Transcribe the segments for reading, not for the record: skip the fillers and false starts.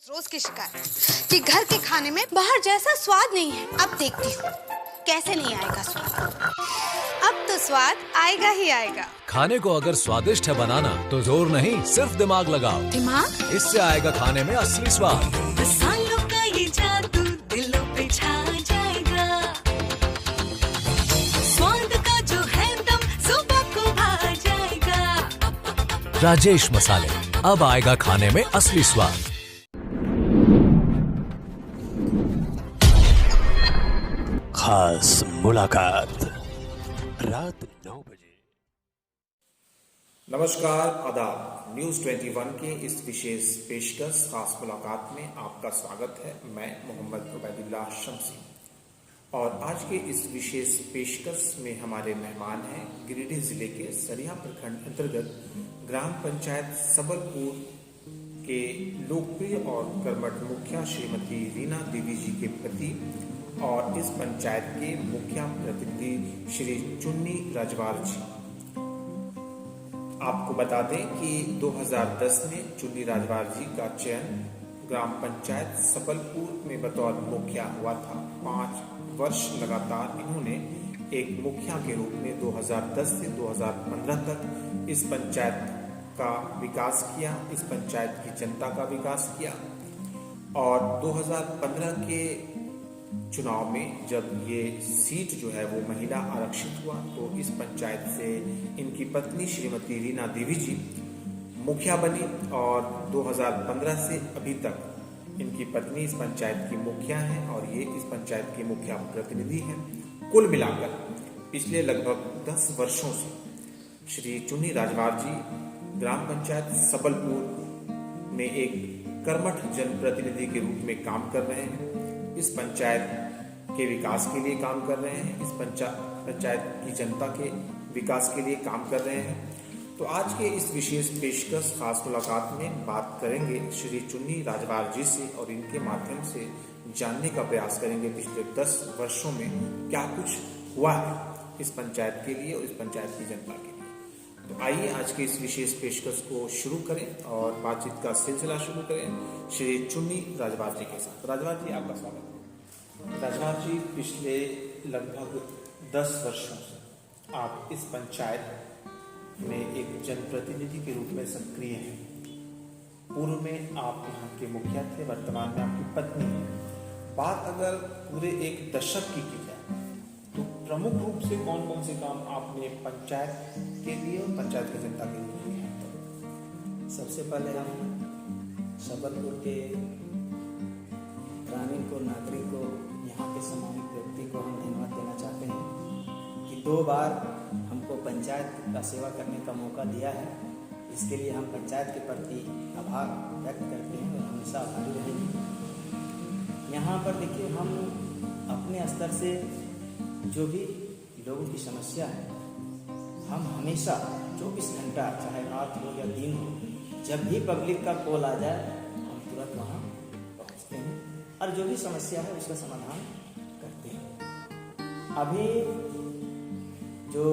रोज की शिकायत कि घर के खाने में बाहर जैसा स्वाद नहीं है। अब देखती हूँ कैसे नहीं आएगा स्वाद। अब तो स्वाद आएगा ही आएगा। खाने को अगर स्वादिष्ट है बनाना तो जोर नहीं सिर्फ दिमाग लगाओ। दिमाग? इससे आएगा खाने में असली स्वाद। मसालों का ये जादू दिलों पे छा जाएगा। स्वाद का जो है दम सुबह को भा जाएगा। राजेश मसाले, अब आएगा खाने में असली स्वाद। खास मुलाकात रात 9 बजे। नमस्कार, आदाब। न्यूज 21 के इस विशेष पेशकश खास मुलाकात में आपका स्वागत है। मैं मोहम्मद उबैदुल्लाह शम्सी और आज के इस विशेष पेशकश में हमारे मेहमान हैं गिरिडीह जिले के सरिया प्रखंड अंतर्गत ग्राम पंचायत सबलपुर के लोकप्रिय और कर्मठ मुखिया श्रीमती रीना देवी जी के पति और इस पंचायत के मुखिया प्रतिनिधि श्री चुन्नी राजवार जी। आपको बता दें कि 2010 में चुन्नी राजवार जी का चयन ग्राम पंचायत सबलपुर में बतौर मुखिया हुआ था। 5 वर्ष लगातार इन्होंने एक मुखिया के रूप में 2010 से 2015 तक इस पंचायत का विकास किया, इस पंचायत की जनता का विकास किया। और 2015 के चुनाव में जब ये सीट जो है वो महिला आरक्षित हुआ तो इस पंचायत से इनकी पत्नी श्रीमती रीना देवी जी मुखिया बनी और 2015 से अभी तक इनकी पत्नी इस पंचायत की मुखिया हैं और ये इस पंचायत की मुखिया प्रतिनिधि हैं। कुल मिलाकर पिछले लगभग 10 वर्षों से श्री चुन्नी राजवार जी ग्राम पंचायत सबलपुर में एक कर्मठ जनप्रतिनिधि के रूप में काम कर रहे हैं। इस पंचायत के विकास के लिए काम कर रहे हैं, इस पंचायत की जनता के विकास के लिए काम कर रहे हैं। तो आज के इस विशेष पेशकश खास मुलाकात में बात करेंगे श्री चुन्नी राजवार जी से और इनके माध्यम से जानने का प्रयास करेंगे पिछले 10 वर्षों में क्या कुछ हुआ है इस पंचायत के लिए और इस पंचायत की जनता के लिए। तो आइए आज के इस विशेष पेशकश को शुरू करें और बातचीत का सिलसिला शुरू करें श्री चुन्नी राजवार जी के साथ। राजवार जी, आपका स्वागत है। राजवार जी, पिछले लगभग 10 वर्षों से आप इस पंचायत में एक जनप्रतिनिधि के रूप में सक्रिय हैं। पूर्व में आप यहाँ के मुखिया थे, वर्तमान में आपकी पत्नी है। बात अगर पूरे एक दशक की जाए तो प्रमुख रूप से कौन कौन से काम आपने पंचायत के लिए और पंचायत की जनता के लिए किए हैं? सबसे पहले हम सबलपुर के ग्रामीण को, नागरिक को, यहाँ के सामाजिक व्यक्ति को हम धन्यवाद देना चाहते हैं कि 2 बार हमको पंचायत का सेवा करने का मौका दिया है। इसके लिए हम पंचायत के प्रति आभार व्यक्त करते हैं और हमेशा आभारी रहेंगे। यहाँ पर देखिए, हम अपने स्तर से जो भी लोगों की समस्या है, हम हमेशा 24 घंटा, चाहे रात हो या दिन हो, जब भी पब्लिक का कॉल आ जाए हम तुरंत वहाँ पहुँचते हैं और जो भी समस्या है उसका समाधान करते हैं। अभी जो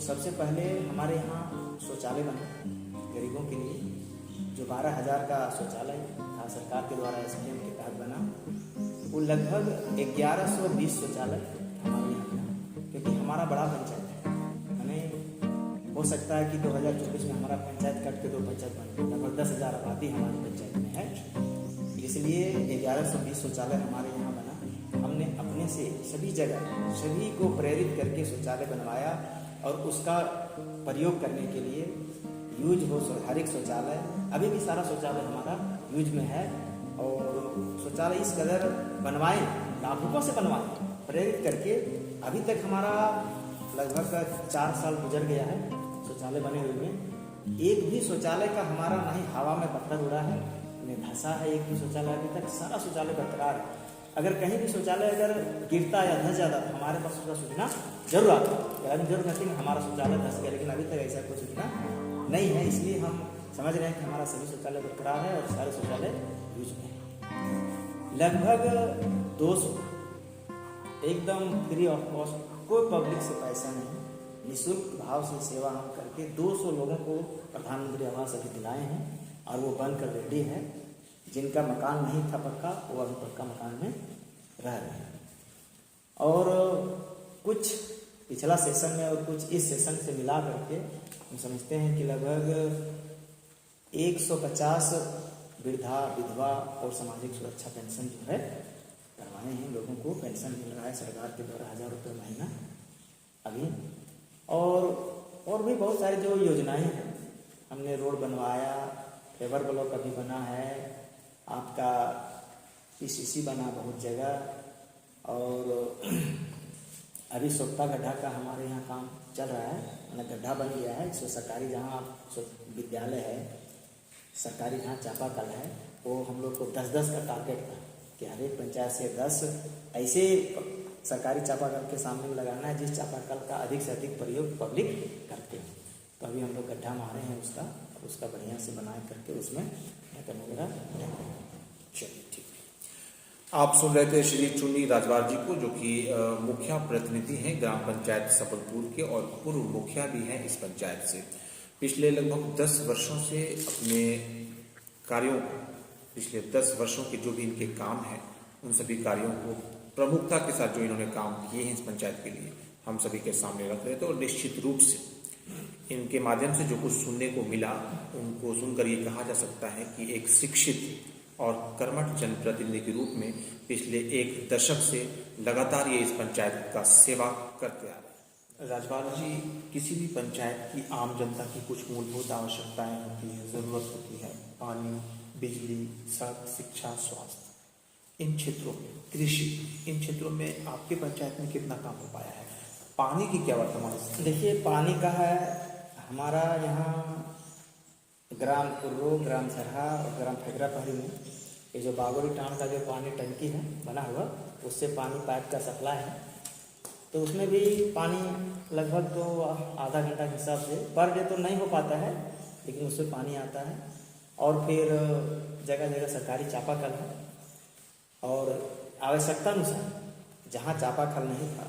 सबसे पहले हमारे यहाँ शौचालय बना गरीबों के लिए, जो 12,000 का शौचालय था सरकार के द्वारा SDM के तहत बना, वो लगभग 1120 शौचालय हमारे यहाँ बना, क्योंकि हमारा बड़ा पंचायत है। हमें हो सकता है कि 2024 में हमारा पंचायत कट के 2 पंचायत बन, लगभग 10,000 आबादी हमारी पंचायत में है, इसलिए 1120 शौचालय हमारे यहाँ बना। हमने अपने से सभी जगह सभी को प्रेरित करके शौचालय बनवाया और उसका प्रयोग करने के लिए यूज हो हर एक शौचालय। अभी भी सारा शौचालय हमारा यूज में है और शौचालय इस कदर बनवाए, लाभुकों से बनवाए, प्रेरित करके अभी तक हमारा लगभग 4 साल गुजर गया है शौचालय बने हुए में। एक भी शौचालय का हमारा नहीं हवा में पत्थर उड़ा है, नहीं धंसा है एक भी शौचालय। अभी तक सारा शौचालय बरकरार है। अगर कहीं भी शौचालय अगर गिरता या धंस जाता तो हमारे पास उसका सूचना जरूर आता है। जरूर कहते हैं हमारा शौचालय धंस गया, लेकिन अभी तक ऐसा कोई सूचना नहीं है। इसलिए हम समझ रहे हैं कि हमारा सभी शौचालय बरकरार है और सारे शौचालय यूज में है। लगभग 200 एकदम फ्री ऑफ कॉस्ट, कोई पब्लिक से पैसा नहीं, निःशुल्क भाव से सेवा हम करके 200 लोगों को प्रधानमंत्री आवास अभी दिलाए हैं और वो बनकर रेडी है। जिनका मकान नहीं था पक्का, वो अभी पक्का मकान में रह रहे हैं। और कुछ पिछला सेशन में और कुछ इस सेशन से मिला करके हम समझते हैं कि लगभग 150 वृद्धा, विधवा और सामाजिक सुरक्षा पेंशन जो है करवाए हैं। लोगों को पेंशन मिल रहा है सरकार के द्वारा 1000 रुपये महीना अभी। और भी बहुत सारी जो योजनाएं हैं, हमने रोड बनवाया, फेवर ब्लॉक अभी बना है, आपका पीसीसी बना बहुत जगह, और अभी सोप्ता गड्ढा का हमारे यहाँ काम चल रहा है, मतलब गड्ढा बन गया है। इसमें सरकारी जहाँ विद्यालय है, सरकारी जहाँ चापाकल है, वो हम लोग को 10-10 का टारगेट था कि हर एक पंचायत से 10 ऐसे सरकारी चापाकल के सामने में लगाना है जिस चापाकल का अधिक से अधिक प्रयोग पब्लिक करते हैं। तो अभी हम लोग गड्ढा मारे हैं उसका बढ़िया से बना करके उसमें करने का। चलिए ठीक है। आप सुन रहे थे श्री चुन्नी राजवार जी को, जो कि मुखिया प्रतिनिधि हैं ग्राम पंचायत सबलपुर के और पूर्व मुखिया भी हैं इस पंचायत से। पिछले लगभग 10 वर्षों से अपने कार्यों को, पिछले 10 वर्षों के जो भी इनके काम हैं, उन सभी कार्यों को प्रमुखता के साथ जो इन्होंने काम किए हैं इस पंचायत के लिए, हम सभी के सामने रख रहे थे। और निश्चित रूप से इनके माध्यम से जो कुछ सुनने को मिला, उनको सुनकर ये कहा जा सकता है कि एक शिक्षित और कर्मठ जनप्रतिनिधि के रूप में पिछले 1 दशक से लगातार ये इस पंचायत का सेवा करते आ रहे हैं। राजपाल जी, किसी भी पंचायत की आम जनता की कुछ मूलभूत आवश्यकताएं होती है, ज़रूरत होती है, पानी, बिजली, सड़क, शिक्षा, स्वास्थ्य, इन क्षेत्रों में, कृषि, इन क्षेत्रों में आपके पंचायत में कितना काम हो पाया है? पानी की क्या वर्तमान स्थिति? देखिए, पानी का है हमारा यहाँ ग्राम कुर्रो, ग्राम सरहा और ग्राम फेगरा पहरी में ये जो बागोरी टाउन का जो पानी टंकी है बना हुआ, उससे पानी पाइप का सप्लाई है। तो उसमें भी पानी लगभग तो आधा घंटा के हिसाब से पर डे तो नहीं हो पाता है, लेकिन उससे पानी आता है। और फिर जगह जगह सरकारी चापाकल है, और आवश्यकता अनुसार जहाँ चापाकल नहीं था,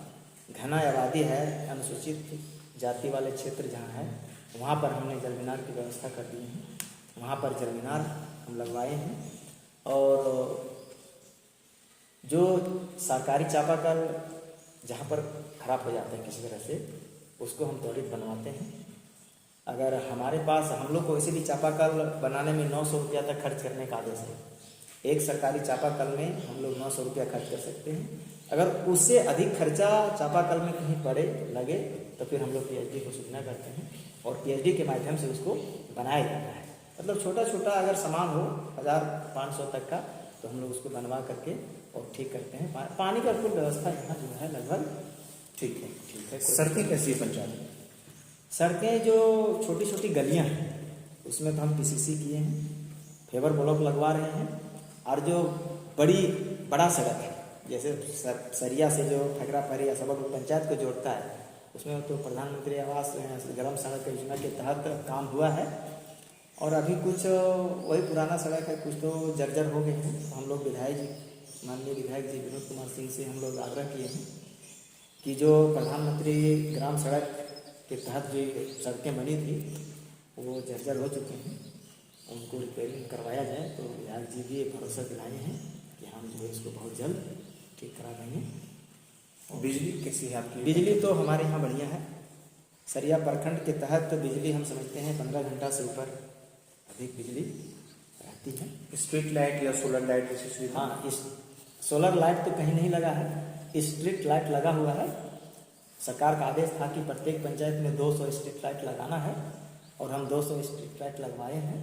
घना आबादी है, अनुसूचित जाति वाले क्षेत्र जहाँ है, वहाँ पर हमने जल मीनार की व्यवस्था कर दी है। वहाँ पर जल मीनार हम लगवाए हैं। और जो सरकारी चापाकल जहाँ पर खराब हो जाते हैं किसी तरह से, उसको हम त्वरित बनवाते हैं। अगर हमारे पास, हम लोग को इसी भी चापाकल बनाने में 900 रुपया तक खर्च करने का आदेश है। एक सरकारी चापाकल में हम लोग 900 रुपया खर्च कर सकते हैं। अगर उससे अधिक खर्चा चापाकल में कहीं पड़े लगे तो फिर हम लोग पीएचडी को सूचना करते हैं, और पीएचडी के माध्यम से उसको बनाया जाता है। मतलब छोटा छोटा अगर सामान हो 1500 तक का, तो हम लोग उसको बनवा करके और ठीक करते हैं। पानी का कुल व्यवस्था यहाँ जो है लगभग ठीक है। सड़कें कैसी है पंचायत में? सड़कें जो छोटी छोटी गलियाँ हैं, उसमें तो हम पीसीसी किए हैं, फेवर ब्लॉक लगवा रहे हैं। और जो बड़ा सड़क है, जैसे सरिया से जो फेगरा पहरी या सबलपुर पंचायत को जोड़ता है, उसमें तो प्रधानमंत्री आवास ग्राम सड़क योजना के तहत काम हुआ है। और अभी कुछ वही पुराना सड़क है, कुछ तो जर्जर हो गए हैं। तो हम लोग माननीय विधायक जी विनोद कुमार सिंह से हम लोग आग्रह किए हैं कि जो प्रधानमंत्री ग्राम सड़क के तहत जो सड़कें बनी थी वो जर्जर हो चुके हैं, उनको रिपेयरिंग करवाया जाए। तो विधायक जी भी भरोसा दिलाए हैं कि हम जो है इसको बहुत जल्द ठीक करा देंगे। बिजली कैसी है आपकी? बिजली तो हमारे यहाँ बढ़िया है। सरिया प्रखंड के तहत बिजली हम समझते हैं 15 घंटा से ऊपर अधिक बिजली रहती है। स्ट्रीट लाइट या सोलर लाइट जैसी सुविधा? हाँ, इस सोलर लाइट तो कहीं नहीं लगा है, स्ट्रीट लाइट लगा हुआ है। सरकार का आदेश था कि प्रत्येक पंचायत में 200 स्ट्रीट लाइट लगाना है, और हम 200 स्ट्रीट लाइट लगवाए हैं।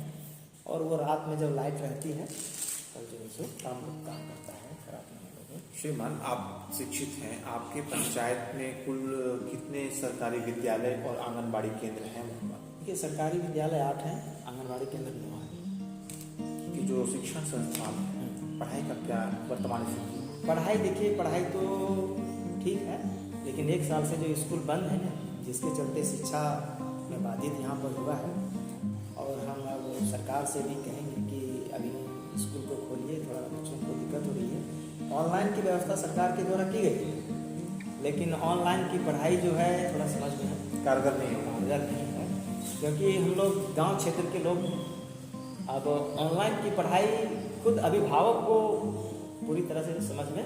और वो रात में जब लाइट रहती है तब जो है सो काम करता है, खराब नहीं होगा। श्रीमान, आप शिक्षित हैं, आपके पंचायत में कुल कितने सरकारी विद्यालय और आंगनबाड़ी केंद्र हैं? देखिए, सरकारी विद्यालय 8 हैं, आंगनबाड़ी केंद्र 9 हैं। कि जो शिक्षण संस्थान है, पढ़ाई का क्या वर्तमान स्थिति? पढ़ाई देखिए, पढ़ाई तो ठीक है, लेकिन 1 साल से जो स्कूल बंद है ना, जिसके चलते शिक्षा में बाधित यहाँ पर हुआ है। और हम अब सरकार से भी कहेंगे कि अभी स्कूल को खोलिए, थोड़ा बच्चों को दिक्कत हो रही है। ऑनलाइन की व्यवस्था सरकार के द्वारा की गई है, लेकिन ऑनलाइन की पढ़ाई जो है थोड़ा समझ में कारगर नहीं होगा। कारगर नहीं है, क्योंकि हम लोग गांव क्षेत्र के लोग हैं। अब ऑनलाइन की पढ़ाई खुद अभिभावक को पूरी तरह से समझ में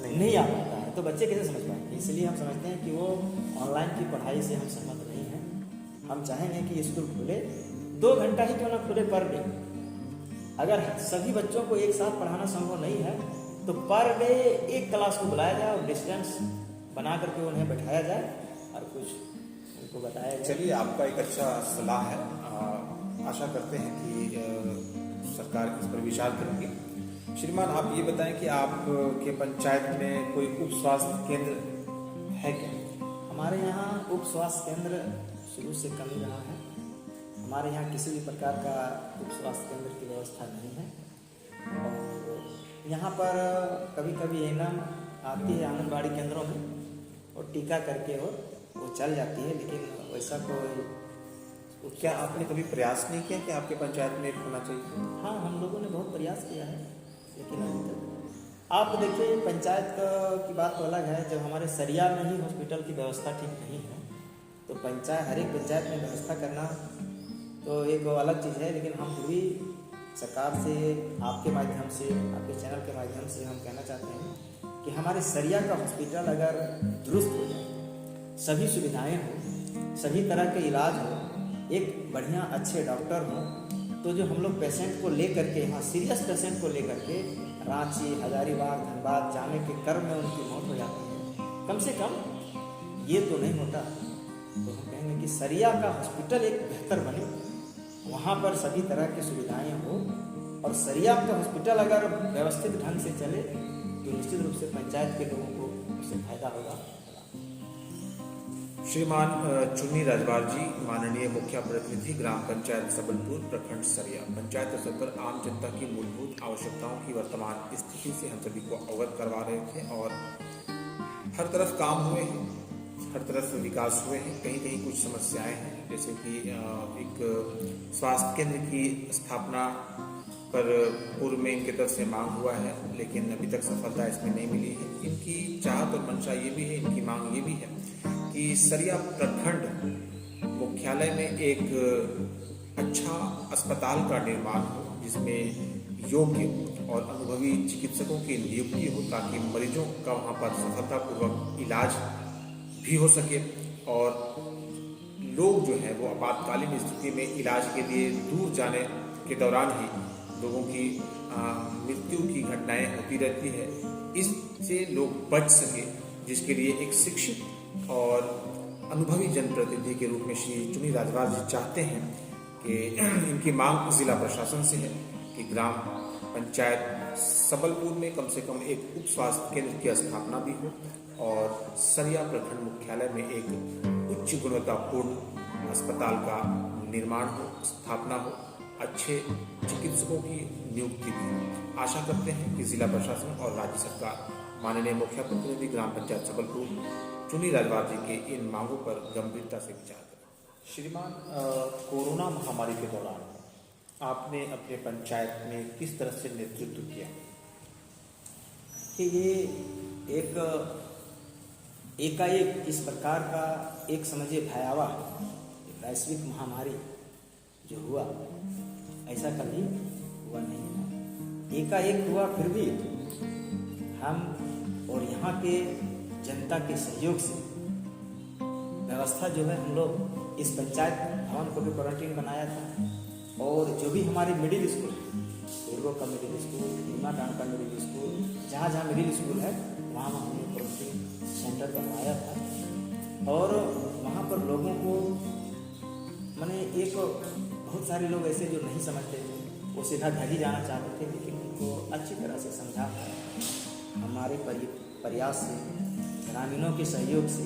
नहीं आ पाता है, तो बच्चे कैसे समझ पाएंगे। इसलिए हम समझते हैं कि वो ऑनलाइन की पढ़ाई से हम सहमत नहीं हैं। हम चाहेंगे कि स्कूल खुले, 2 घंटा ही क्यों ना खुले पर डे। अगर सभी बच्चों को एक साथ पढ़ाना संभव नहीं है तो पर डे एक क्लास को बुलाया जाए और डिस्टेंस बना करके उन्हें बैठाया जाए और कुछ उनको बताया जाए। चलिए, आपका एक अच्छा सलाह है। आशा करते हैं कि सरकार इस पर विचार करेंगे। श्रीमान, आप ये बताएं कि आपके पंचायत में कोई उप स्वास्थ्य केंद्र है क्या? हमारे यहाँ उप स्वास्थ्य केंद्र शुरू से कम ही रहा है। हमारे यहाँ किसी भी प्रकार का उप स्वास्थ्य केंद्र की व्यवस्था नहीं है। और यहाँ पर कभी कभी एनम आती है आंगनबाड़ी केंद्रों में और टीका करके वो चल जाती है, लेकिन वैसा कोई। क्या आपने कभी प्रयास नहीं किया कि आपके पंचायत में होना चाहिए? हाँ, हम लोगों ने बहुत प्रयास किया है, लेकिन अभी तक आप देखिए, पंचायत की बात तो अलग है। जब हमारे सरिया में ही हॉस्पिटल की व्यवस्था ठीक नहीं है तो हर एक पंचायत में व्यवस्था करना तो एक अलग चीज़ है। लेकिन हम भी सरकार से, आपके माध्यम से, आपके चैनल के माध्यम से हम कहना चाहते हैं कि हमारे सरिया का हॉस्पिटल अगर दुरुस्त हो जाए, सभी सुविधाएं हो, सभी तरह के इलाज हो, एक बढ़िया अच्छे डॉक्टर हो, तो जो हम लोग पेशेंट को लेकर के, यहाँ सीरियस पेशेंट को लेकर के रांची, हजारीबाग, धनबाद जाने के क्रम में उनकी मौत हो जाती है, कम से कम ये तो नहीं होता। तो हम कहेंगे कि सरिया का हॉस्पिटल एक बेहतर बने, वहाँ पर सभी तरह की सुविधाएं हो, और सरिया का हॉस्पिटल अगर व्यवस्थित ढंग से चले तो निश्चित रूप से पंचायत के लोगों को उससे फायदा होगा। श्रीमान चुन्नी राजवार जी, माननीय मुखिया प्रतिनिधि ग्राम पंचायत सबलपुर प्रखंड सरिया, पंचायत स्तर पर आम जनता की मूलभूत आवश्यकताओं की वर्तमान स्थिति से हम सभी को अवगत करवा रहे थे। और हर तरफ काम हुए हैं, हर तरफ विकास हुए हैं। कहीं कहीं कुछ समस्याएं हैं, जैसे कि एक स्वास्थ्य केंद्र की स्थापना पर पूर्व में इनके तरफ से मांग हुआ है, लेकिन अभी तक सफलता इसमें नहीं मिली है। इनकी चाहत और मंशा ये भी है, इनकी मांग ये भी है कि सरिया प्रखंड मुख्यालय में एक अच्छा अस्पताल का निर्माण हो, जिसमें योग्य और अनुभवी चिकित्सकों की नियुक्ति हो, ताकि मरीजों का वहाँ पर सफलतापूर्वक इलाज भी हो सके और लोग जो है वो आपातकालीन स्थिति में इलाज के लिए दूर जाने के दौरान ही लोगों की मृत्यु की घटनाएं होती रहती है, इससे लोग बच सके, जिसके लिए एक शिक्षित और अनुभवी जनप्रतिनिधि के रूप में श्री चुन्नी राजवार जी चाहते हैं कि इनकी मांग जिला प्रशासन से है कि ग्राम पंचायत सबलपुर में कम से कम एक उप स्वास्थ्य केंद्र की स्थापना भी हो और सरिया प्रखंड मुख्यालय में एक उच्च गुणवत्तापूर्ण अस्पताल का निर्माण हो, स्थापना हो, अच्छे चिकित्सकों की नियुक्ति भी हो। आशा करते हैं कि जिला प्रशासन और राज्य सरकार माननीय मुखिया प्रतिनिधि ग्राम पंचायत सबलपुर चुन्नी राजवार जी के इन मांगों पर गंभीरता से विचार करें। श्रीमान, कोरोना महामारी के दौरान आपने अपने पंचायत में किस तरह से नेतृत्व किया? कि ये एक एकाएक इस प्रकार का एक समझिए भयावह वैश्विक महामारी जो हुआ, ऐसा कभी हुआ नहीं था। एकाएक हुआ, फिर भी हम और यहाँ के जनता के सहयोग से व्यवस्था जो है, हम लोग इस पंचायत भवन को भी क्वारंटीन बनाया था। और जो भी हमारे मिडिल स्कूल, पूर्व का मिडिल स्कूल, भीमा डांड का मिडिल स्कूल, जहाँ जहाँ मिडिल स्कूल है वहाँ हमने क्वारंटीन सेंटर बनवाया था। और वहाँ पर लोगों को मैंने एक बहुत सारे लोग ऐसे जो नहीं समझते थे, वो सीधा घर ही जाना चाहते थे, लेकिन उनको अच्छी तरह से समझा हमारे प्रयास से, ग्रामीणों के सहयोग से,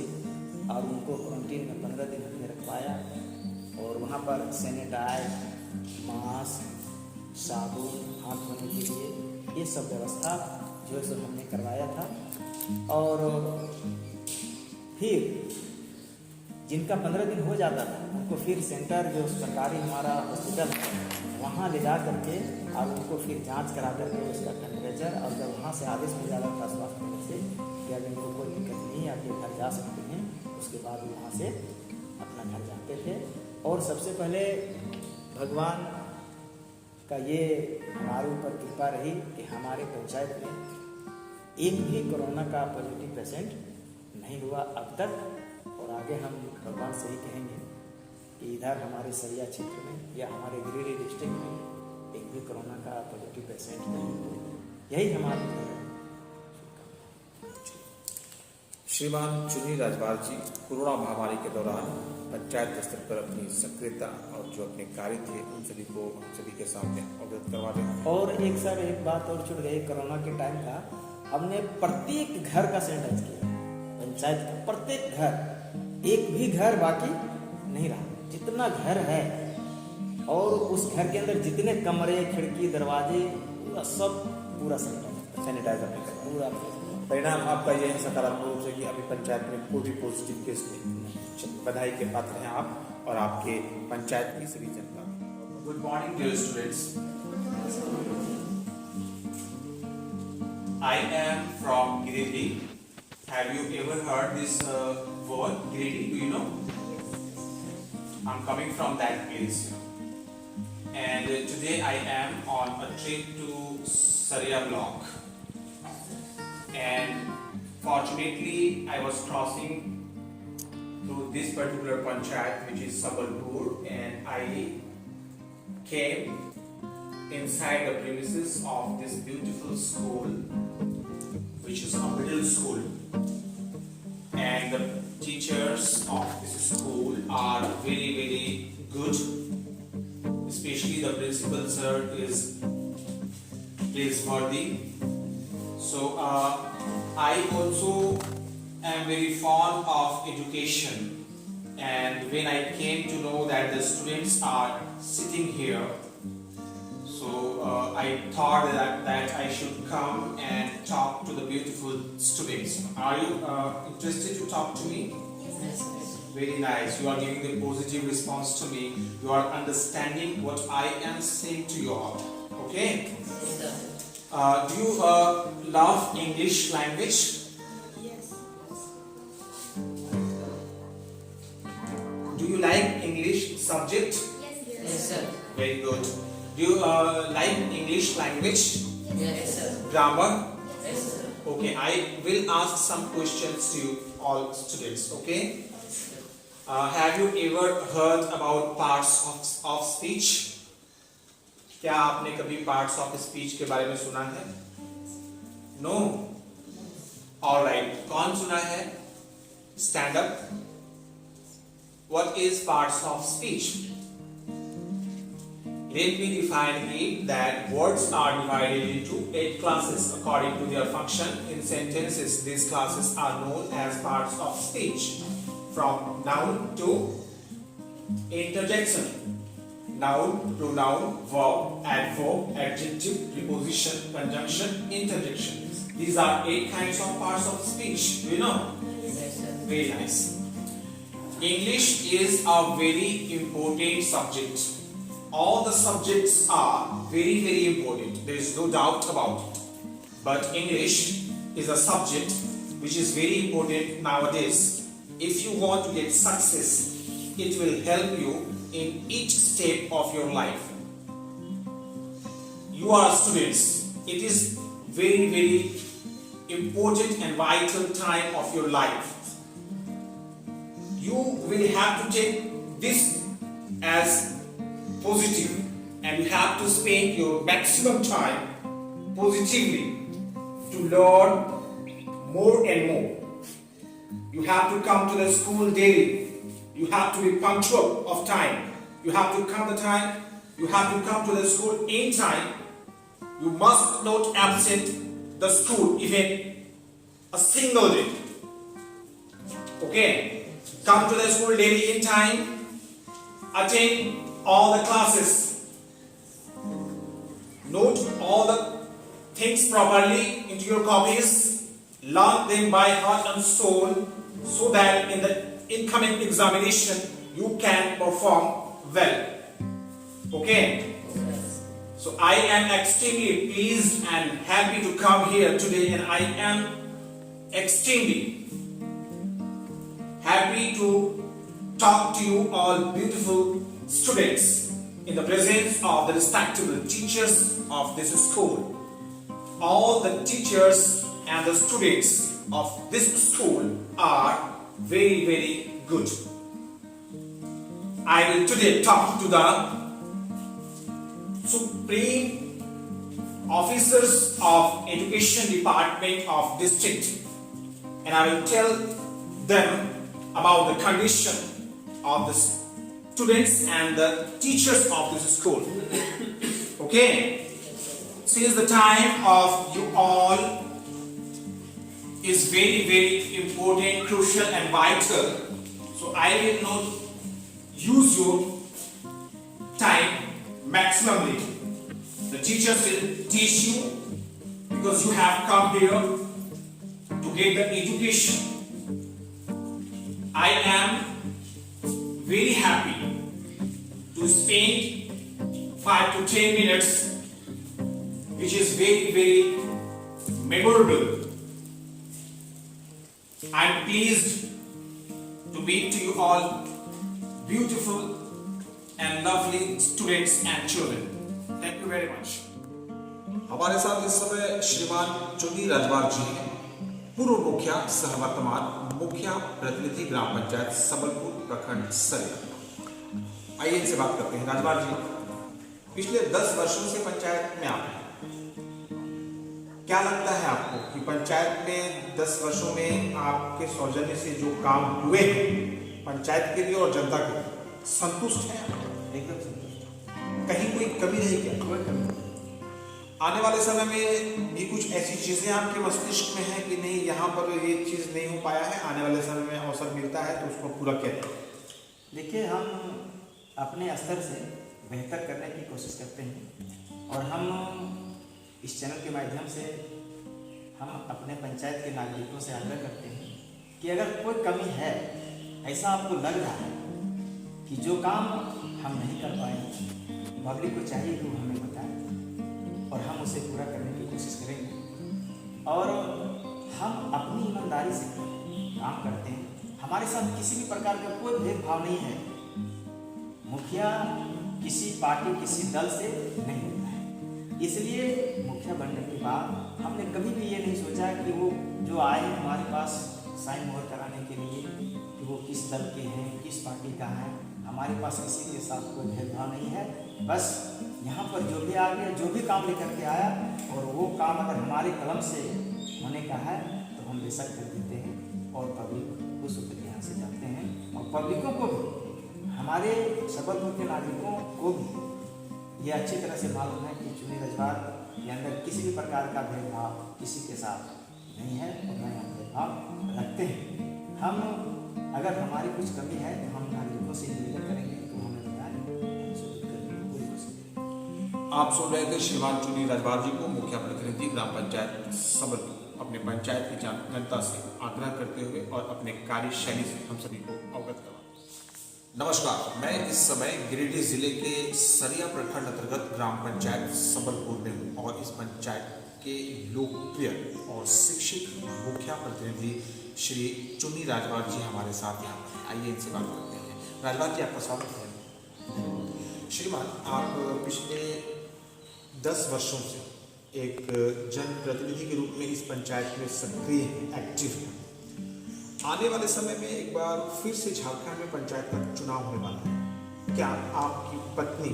और उनको क्वारंटीन में 15 दिन हमने रखवाया। और वहाँ पर सैनिटाइज, मास्क, साबुन, हाथ धोने के लिए ये सब व्यवस्था जो है सो हमने करवाया था। और फिर जिनका 15 दिन हो जाता था उनको फिर सेंटर जो सरकारी हमारा हॉस्पिटल है वहाँ ले जा करके और उनको फिर जांच करा करके उसका टेम्परेचर, और जब वहाँ से आदेश मिल जाता था स्वास्थ्य केंद्र से कि अगर इनको कोई दिक्कत नहीं, आप ये घर जा सकते हैं, उसके बाद वहाँ से अपना घर जाते थे। और सबसे पहले भगवान का ये हमारे ऊपर कृपा रही कि हमारे पंचायत में एक भी कोरोना का पॉजिटिव पेशेंट नहीं हुआ अब तक। और आगे हम भगवान से ही कहेंगे कि इधर हमारे सरिया क्षेत्र में या हमारे गिरिडीह डिस्ट्रिक्ट में एक भी कोरोना का पॉजिटिव पेशेंट नहीं हुआ। यही हमारी श्रीमान चुनी राजवार जी कोरोना महामारी के दौरान पंचायत स्तर पर अपनी सक्रियता और जो अपने कार्य थे उन सभी को हम सभी के सामने अवगत करवा रहे हैं। और एक सर एक बात और छूट गई, कोरोना के टाइम था हमने प्रत्येक घर का सैनिटाइज किया, पंचायत का प्रत्येक घर, एक भी घर बाकी नहीं रहा, जितना घर है और उस घर के अंदर जितने कमरे खिड़की दरवाजे पूरा सब पूरा सैनिटाइज अपने करवा पूरा परिणाम आपका यह है सकारात्मक रूप से कि अभी पंचायत में कोई भी पॉजिटिव केस नहीं। बधाई के पात्र हैं आप और आपके पंचायत की सभी जनता। Good morning, dear students. I am from Giridih. Have you ever heard this word Giridih? Do you know? I'm coming from that place. And today I am on a trip to Saria block. And fortunately, I was crossing through this particular panchayat, which is Sabalpur, and I came inside the premises of this beautiful school, which is a middle school. And the teachers of this school are very, very good. Especially the principal sir is praiseworthy. So I also am very fond of education, and when I came to know that the students are sitting here, so I thought that I should come and talk to the beautiful students. Are you interested to talk to me? Yes. Very nice. You are giving the positive response to me. You are understanding what I am saying to you all. Okay? Do you love English language? Yes. Do you like English subject? Yes, sir. Very good. Do you like English language? Yes, sir. Grammar? Yes, sir. Okay, I will ask some questions to you all students. Okay? Have you ever heard about parts of speech? क्या आपने कभी parts of speech के बारे में सुना है? No? Alright, कौन सुना है? Stand up. What is parts of speech? Let me define it that words are divided into 8 classes according to their function in sentences. These classes are known as parts of speech, from noun to interjection. Noun, pronoun, verb, adverb, adjective, preposition, conjunction, interjection. These are 8 kinds of parts of speech. Do you know? Yes, sir. Very nice. English is a very important subject. All the subjects are very, very important. There is no doubt about it. But English is a subject which is very important nowadays. If you want to get success, it will help you in each step of your life. You are students. It is very, very important and vital time of your life. You will have to take this as positive, and you have to spend your maximum time positively to learn more and more. You have to come to the school daily. You have to be punctual of time. You have to come to time. You have to come to the school in time. You must not absent the school even a single day. Okay? Come to the school daily in time. Attend all the classes. Note all the things properly into your copies. Learn them by heart and soul, so that in the incoming examination you can perform well. Okay? So I am extremely pleased and happy to come here today, and I am extremely happy to talk to you all beautiful students. in the presence of the respectable teachers of this school. All the teachers and the students of this school are very, very good. I will today talk to the supreme officers of education department of district, and I will tell them about the condition of the students and the teachers of this school. Okay, since the time of you all is very, very important, crucial and vital, so I will not use your time maximally. The teachers will teach you because you have come here to get the education. I am very happy to spend 5 to 10 minutes, which is very, very memorable. I am pleased to meet to you all beautiful and lovely students and children. Thank you very much. हमारे साथ इस समय श्रीमान चुन्नी राजवार जी हैं, पूर्व मुखिया सह वर्तमान मुखिया प्रतिनिधि ग्राम पंचायत सबलपुर प्रखंड सरिया। आइए इनसे बात करते हैं। राजवार जी, पिछले 10 वर्षों से पंचायत में आप हैं, क्या लगता है आपको कि पंचायत में 10 वर्षों में आपके सौजन्य से जो काम हुए हैं पंचायत के लिए और जनता के लिए, संतुष्ट हैं? एकदम संतुष्ट। कहीं कोई कमी रही क्या? कोई कमी नहीं। आने वाले समय में भी कुछ ऐसी चीजें आपके मस्तिष्क में है कि नहीं, यहाँ पर ये चीज नहीं हो पाया है, आने वाले समय में अवसर मिलता है तो उसको पूरा करें? देखिए, हम अपने स्तर से बेहतर करने की कोशिश करते हैं और हम इस चैनल के माध्यम से हम अपने पंचायत के नागरिकों से आग्रह करते हैं कि अगर कोई कमी है, ऐसा आपको लग रहा है कि जो काम हम नहीं कर पाए, पब्लिक को चाहिए कि वो हमें बताए और हम उसे पूरा करने की कोशिश करेंगे। और हम अपनी ईमानदारी से काम करते हैं। हमारे साथ किसी भी प्रकार का कोई भेदभाव नहीं है। मुखिया किसी पार्टी, किसी दल से नहीं होता है। इसलिए मुखिया बनने के बाद हमने कभी भी ये नहीं सोचा कि वो जो आए हमारे पास साइन मोहर कराने के लिए कि वो किस दल के हैं, किस पार्टी का है। हमारे पास किसी के साथ कोई भेदभाव नहीं है। बस यहाँ पर जो भी आ गया, जो भी काम लेकर के आया और वो काम अगर हमारे कलम से होने का है तो हम बेशक कर देते हैं और पब्लिक खुश होकर यहाँ से जाते हैं। और पब्लिकों को भी, हमारे सबलपुर के नागरिकों को भी ये अच्छी तरह से मालूम है कि चुन्नी रजवार के अंदर किसी भी प्रकार का भेदभाव किसी के साथ नहीं है और न हम भेदभाव रखते हैं। हम अगर हमारी कुछ कमी है तो हम नागरिकों से निवेदन करेंगे तो हमें बताएं, आप सुन रहे थे श्रीमान चुन्नी राजवार जी को, मुखिया प्रतिनिधि ग्राम पंचायत सबलपुर, अपने पंचायत की जनता से आग्रह करते हुए और अपने कार्यशैली से हम सभी को अवगत करवा। नमस्कार, मैं इस समय गिरिडीह जिले के सरिया प्रखंड अंतर्गत ग्राम पंचायत सबलपुर में हूँ और इस पंचायत के लोकप्रिय और शिक्षित मुखिया प्रतिनिधि श्री चुन्नी राजवार जी हमारे साथ यहाँ पर। आइए इनसे बात करते हैं। राजवार जी, आपका स्वागत है। श्रीमान, आप पिछले 10 वर्षों से एक जनप्रतिनिधि के रूप में इस पंचायत में सक्रिय एक्टिव हैं। आने वाले समय में एक बार फिर से झारखंड में पंचायत का चुनाव होने वाला है। क्या आपकी पत्नी,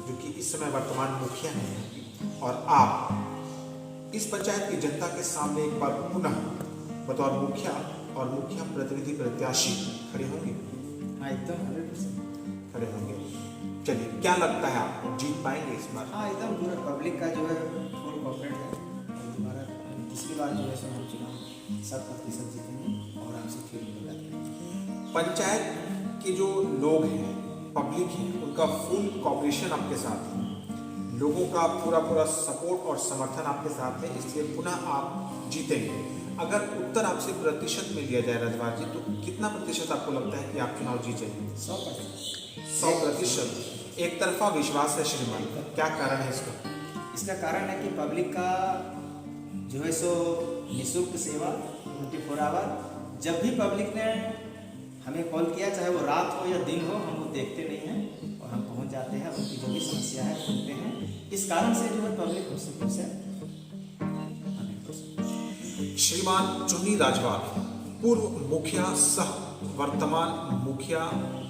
जो कि इस समय वर्तमान मुखिया हैं, और आप इस पंचायत की जनता के सामने एक बार पुनः बतौर मुखिया और मुखिया प्रतिनिधि प्रत्याशी खड़े होंगे? हाँ, एकदम 100% खड़े होंगे। चलिए, क्या लगता है आपको जीत पाएंगे इस बार? हाँ, एकदम पूरा पब्लिक का जो है फुल कोऑपरेट है और दोबारा तीसरी बार जो है सो हम चुनाव 100% जीतेंगे और हमसे फिर पंचायत के जो लोग हैं, पब्लिक है, उनका फुल कॉपरेशन आपके साथ है, लोगों का पूरा सपोर्ट और समर्थन आपके साथ है, इसलिए पुनः आप जीतेंगे। अगर उत्तर आपसे प्रतिशत में दिया जाए राजवार जी, तो कितना प्रतिशत आपको लगता है कि आप चुनाव जीत जाएंगे? 100%। एक तरफा विश्वास है श्रीमान, क्या कारण है इसका? इसका कारण है कि पब्लिक का जो है सो निःशुल्क सेवा 24 आवर, जब भी पब्लिक ने हमें कॉल किया, चाहे वो रात हो या दिन हो, हम वो देखते नहीं हैं और हम पहुंच जाते जाते हैं, उनकी जो भी समस्या है सुनते हैं। इस कारण से जो है पब्लिक उससे श्रीमान चुन्नी राजवार, पूर्व मुखिया सह वर्तमान मुखिया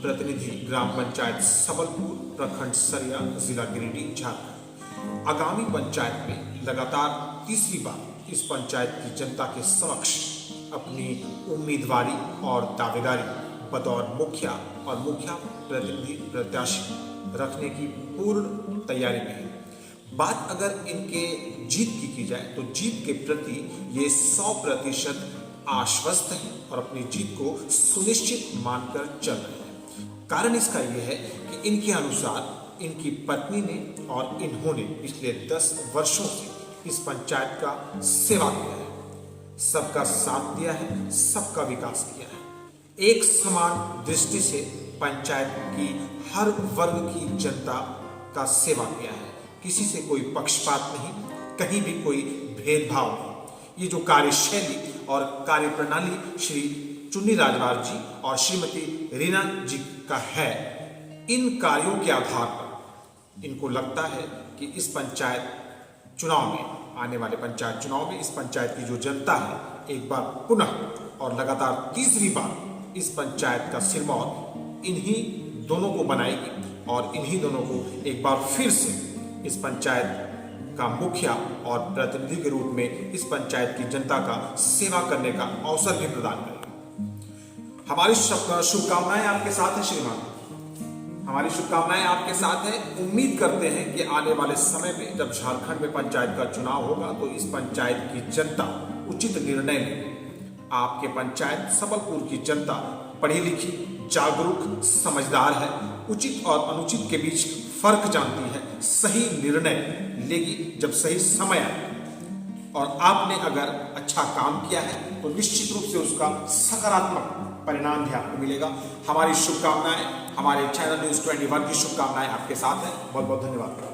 प्रतिनिधि, ग्राम पंचायत सबलपुर, प्रखंड सरिया, जिला गिरिडीह, झारखंड। आगामी पंचायत में लगातार तीसरी बार इस पंचायत की जनता के समक्ष अपनी उम्मीदवारी और दावेदारी बतौर मुखिया और मुखिया प्रतिनिधि प्रत्याशी रखने की पूर्ण तैयारी में है। बात अगर इनके जीत की जाए तो जीत के प्रति ये 100% आश्वस्त हैं और अपनी जीत को सुनिश्चित मानकर चल रहे हैं। कारण इसका यह है कि इनके अनुसार इनकी पत्नी ने और इन्होंने पिछले 10 वर्षों से इस पंचायत का सेवा किया है, सबका साथ दिया है, सबका विकास किया है। एक समान दृष्टि से पंचायत की हर वर्ग की जनता का सेवा किया है, किसी से कोई पक्षपात नहीं, कहीं भी कोई भेदभाव नहीं। ये जो कार्यशैली और कार्यप्रणाली श्री चुन्नी राजवार जी और श्रीमती रीना जी का है, इन कार्यों के आधार पर इनको लगता है कि इस पंचायत चुनाव में, आने वाले पंचायत चुनाव में इस पंचायत की जो जनता है एक बार पुनः और लगातार तीसरी बार इस पंचायत का सिरमौर इन्हीं दोनों को बनाएगी और इन्हीं दोनों को एक बार फिर से इस पंचायत का मुखिया और प्रतिनिधि के रूप में इस पंचायत की जनता का सेवा करने का अवसर भी प्रदान करेगा। हमारी शुभकामनाएं आपके साथ है श्रीमान, हमारी शुभकामनाएं आपके साथ है। उम्मीद करते हैं कि आने वाले समय में जब झारखंड में पंचायत का चुनाव होगा तो इस पंचायत की जनता उचित निर्णय लेगी। आपके पंचायत सबलपुर की जनता पढ़ी लिखी, जागरूक, समझदार है, उचित और अनुचित के बीच फर्क जानती है, सही निर्णय लेगी जब सही समय आए। और आपने अगर अच्छा काम किया है तो निश्चित रूप से उसका सकारात्मक परिणाम भी आपको मिलेगा। हमारी शुभकामनाएं, हमारे चैनल न्यूज़ 21 की शुभकामनाएं आपके साथ हैं। बहुत बहुत धन्यवाद।